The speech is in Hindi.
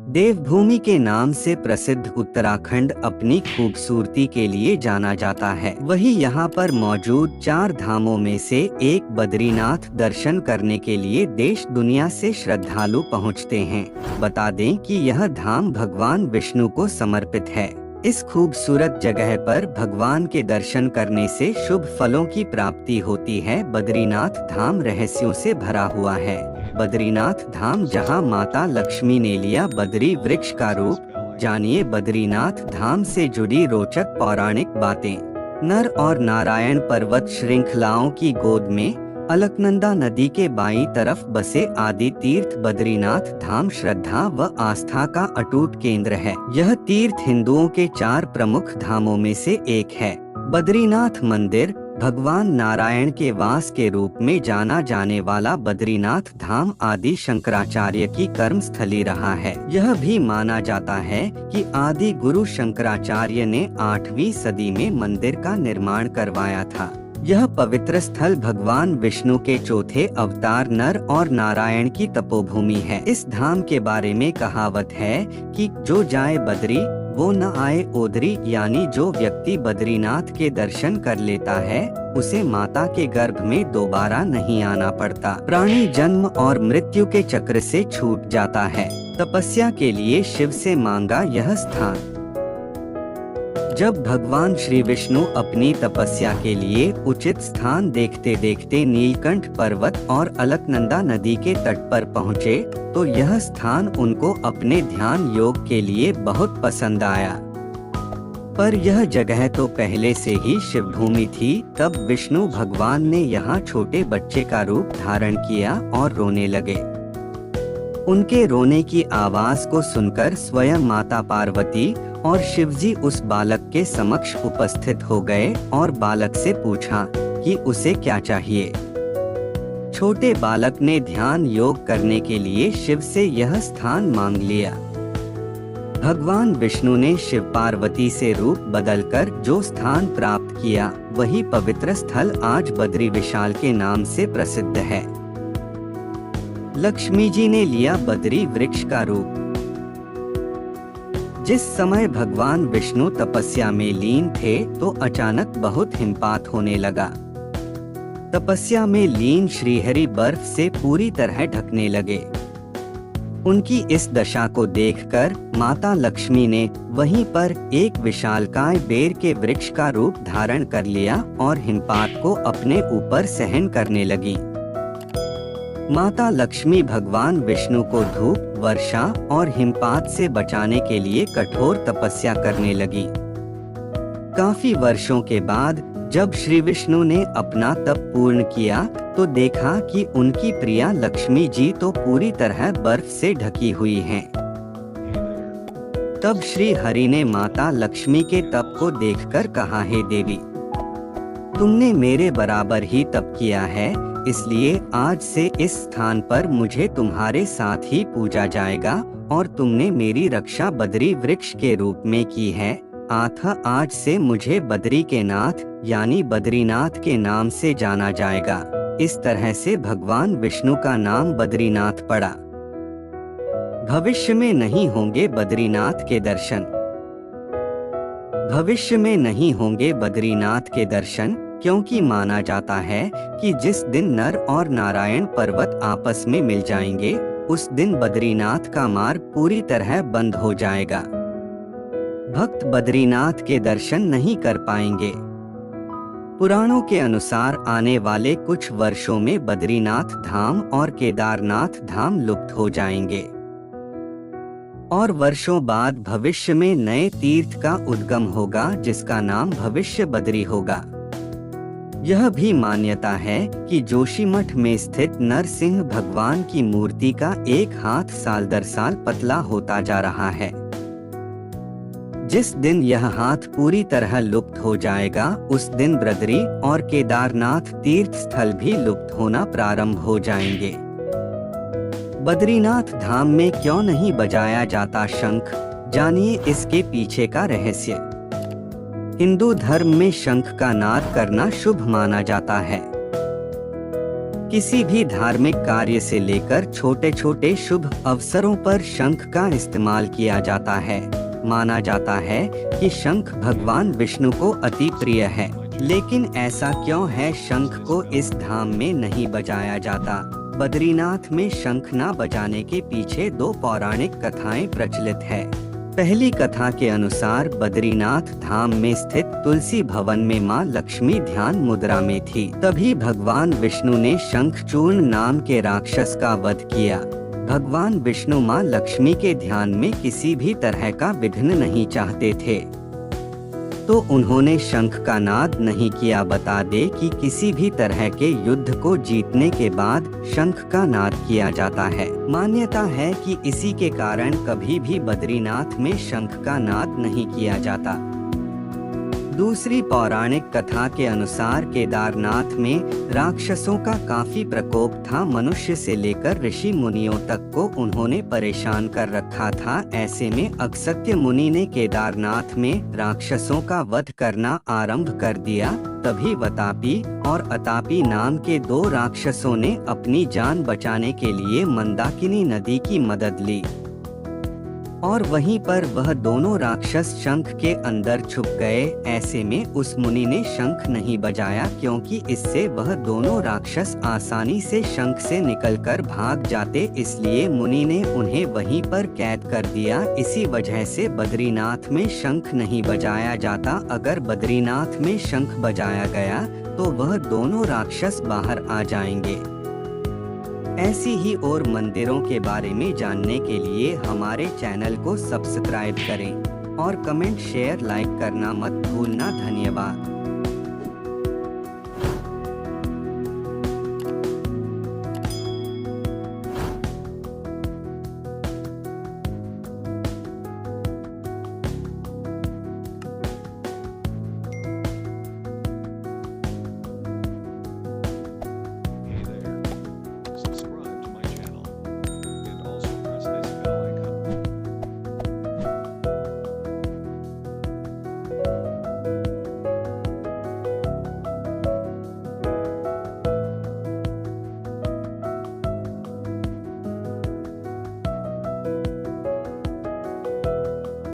देवभूमि के नाम से प्रसिद्ध उत्तराखंड अपनी खूबसूरती के लिए जाना जाता है। वहीं यहाँ पर मौजूद 4 धामों में से एक बद्रीनाथ दर्शन करने के लिए देश दुनिया से श्रद्धालु पहुँचते हैं। बता दें कि यह धाम भगवान विष्णु को समर्पित है। इस खूबसूरत जगह पर भगवान के दर्शन करने से शुभ फलों की प्राप्ति होती है। बद्रीनाथ धाम रहस्यों से भरा हुआ है। बद्रीनाथ धाम जहां माता लक्ष्मी ने लिया बद्री वृक्ष का रूप, जानिए बद्रीनाथ धाम से जुड़ी रोचक पौराणिक बातें। नर और नारायण पर्वत श्रृंखलाओं की गोद में अलकनंदा नदी के बाईं तरफ बसे आदि तीर्थ बद्रीनाथ धाम श्रद्धा व आस्था का अटूट केंद्र है। यह तीर्थ हिंदुओं के 4 प्रमुख धामों में से एक है। बद्रीनाथ मंदिर भगवान नारायण के वास के रूप में जाना जाने वाला बद्रीनाथ धाम आदि शंकराचार्य की कर्म स्थली रहा है। यह भी माना जाता है कि आदि गुरु शंकराचार्य ने 8वीं सदी में मंदिर का निर्माण करवाया था। यह पवित्र स्थल भगवान विष्णु के चौथे अवतार नर और नारायण की तपोभूमि है। इस धाम के बारे में कहावत है कि जो जाए बद्री वो न आए ओदरी, यानी जो व्यक्ति बद्रीनाथ के दर्शन कर लेता है उसे माता के गर्भ में दोबारा नहीं आना पड़ता। प्राणी जन्म और मृत्यु के चक्र से छूट जाता है। तपस्या के लिए शिव से मांगा यह स्थान। जब भगवान श्री विष्णु अपनी तपस्या के लिए उचित स्थान देखते देखते नीलकंठ पर्वत और अलकनंदा नदी के तट पर पहुँचे तो यह स्थान उनको अपने ध्यान योग के लिए बहुत पसंद आया। पर यह जगह तो पहले से ही शिवभूमि थी। तब विष्णु भगवान ने यहाँ छोटे बच्चे का रूप धारण किया और रोने लगे। उनके रोने की आवाज को सुनकर स्वयं माता पार्वती और शिवजी उस बालक के समक्ष उपस्थित हो गए और बालक से पूछा कि उसे क्या चाहिए। छोटे बालक ने ध्यान योग करने के लिए शिव से यह स्थान मांग लिया। भगवान विष्णु ने शिव पार्वती से रूप बदलकर जो स्थान प्राप्त किया वही पवित्र स्थल आज बद्री विशाल के नाम से प्रसिद्ध है। लक्ष्मी जी ने लिया बद्री वृक्ष का रूप। जिस समय भगवान विष्णु तपस्या में लीन थे तो अचानक बहुत हिमपात होने लगा। तपस्या में लीन श्रीहरि बर्फ से पूरी तरह ढकने लगे। उनकी इस दशा को देखकर माता लक्ष्मी ने वहीं पर एक विशालकाय बेर के वृक्ष का रूप धारण कर लिया और हिमपात को अपने ऊपर सहन करने लगी। माता लक्ष्मी भगवान विष्णु को धूप, वर्षा और हिमपात से बचाने के लिए कठोर तपस्या करने लगी। काफी वर्षों के बाद जब श्री विष्णु ने अपना तप पूर्ण किया तो देखा कि उनकी प्रिया लक्ष्मी जी तो पूरी तरह बर्फ से ढकी हुई हैं। तब श्री हरि ने माता लक्ष्मी के तप को देखकर कहा, हे देवी, तुमने मेरे बराबर ही तप किया है, इसलिए आज से इस स्थान पर मुझे तुम्हारे साथ ही पूजा जाएगा और तुमने मेरी रक्षा बद्री वृक्ष के रूप में की है। अतः आज से मुझे बद्री के नाथ यानी बद्रीनाथ के नाम से जाना जाएगा। इस तरह से भगवान विष्णु का नाम बद्रीनाथ पड़ा। भविष्य में नहीं होंगे बद्रीनाथ के दर्शन। भविष्य में नहीं होंगे बद्रीनाथ के दर्शन क्योंकि माना जाता है कि जिस दिन नर और नारायण पर्वत आपस में मिल जाएंगे उस दिन बद्रीनाथ का मार्ग पूरी तरह बंद हो जाएगा। भक्त बद्रीनाथ के दर्शन नहीं कर पाएंगे। पुराणों के अनुसार आने वाले कुछ वर्षों में बद्रीनाथ धाम और केदारनाथ धाम लुप्त हो जाएंगे और वर्षों बाद भविष्य में नए तीर्थ का उद्गम होगा जिसका नाम भविष्य बद्री होगा। यह भी मान्यता है कि जोशीमठ में स्थित नरसिंह भगवान की मूर्ति का एक हाथ साल दर साल पतला होता जा रहा है। जिस दिन यह हाथ पूरी तरह लुप्त हो जाएगा उस दिन बद्री और केदारनाथ तीर्थ स्थल भी लुप्त होना प्रारंभ हो जाएंगे। बद्रीनाथ धाम में क्यों नहीं बजाया जाता शंख, जानिए इसके पीछे का रहस्य। हिंदू धर्म में शंख का नाद करना शुभ माना जाता है। किसी भी धार्मिक कार्य से लेकर छोटे छोटे शुभ अवसरों पर शंख का इस्तेमाल किया जाता है। माना जाता है कि शंख भगवान विष्णु को अति प्रिय है, लेकिन ऐसा क्यों है शंख को इस धाम में नहीं बजाया जाता? बद्रीनाथ में शंख न बजाने के पीछे दो पौराणिक कथाएं प्रचलित है। पहली कथा के अनुसार बद्रीनाथ धाम में स्थित तुलसी भवन में मां लक्ष्मी ध्यान मुद्रा में थी। तभी भगवान विष्णु ने शंखचूर्ण नाम के राक्षस का वध किया। भगवान विष्णु मां लक्ष्मी के ध्यान में किसी भी तरह का विघ्न नहीं चाहते थे, तो उन्होंने शंख का नाद नहीं किया। बता दे कि किसी भी तरह के युद्ध को जीतने के बाद शंख का नाद किया जाता है। मान्यता है कि इसी के कारण कभी भी बद्रीनाथ में शंख का नाद नहीं किया जाता। दूसरी पौराणिक कथा के अनुसार केदारनाथ में राक्षसों का काफी प्रकोप था। मनुष्य से लेकर ऋषि मुनियों तक को उन्होंने परेशान कर रखा था। ऐसे में अगस्त्य मुनि ने केदारनाथ में राक्षसों का वध करना आरंभ कर दिया। तभी वतापी और अतापी नाम के दो राक्षसों ने अपनी जान बचाने के लिए मंदाकिनी नदी की मदद ली और वहीं पर वह दोनों राक्षस शंख के अंदर छुप गए। ऐसे में उस मुनि ने शंख नहीं बजाया, क्योंकि इससे वह दोनों राक्षस आसानी से शंख से निकलकर भाग जाते, इसलिए मुनि ने उन्हें वहीं पर कैद कर दिया। इसी वजह से बद्रीनाथ में शंख नहीं बजाया जाता। अगर बद्रीनाथ में शंख बजाया गया तो वह दोनों राक्षस बाहर आ जाएंगे। ऐसी ही और मंदिरों के बारे में जानने के लिए हमारे चैनल को सब्सक्राइब करें और कमेंट शेयर लाइक करना मत भूलना। धन्यवाद।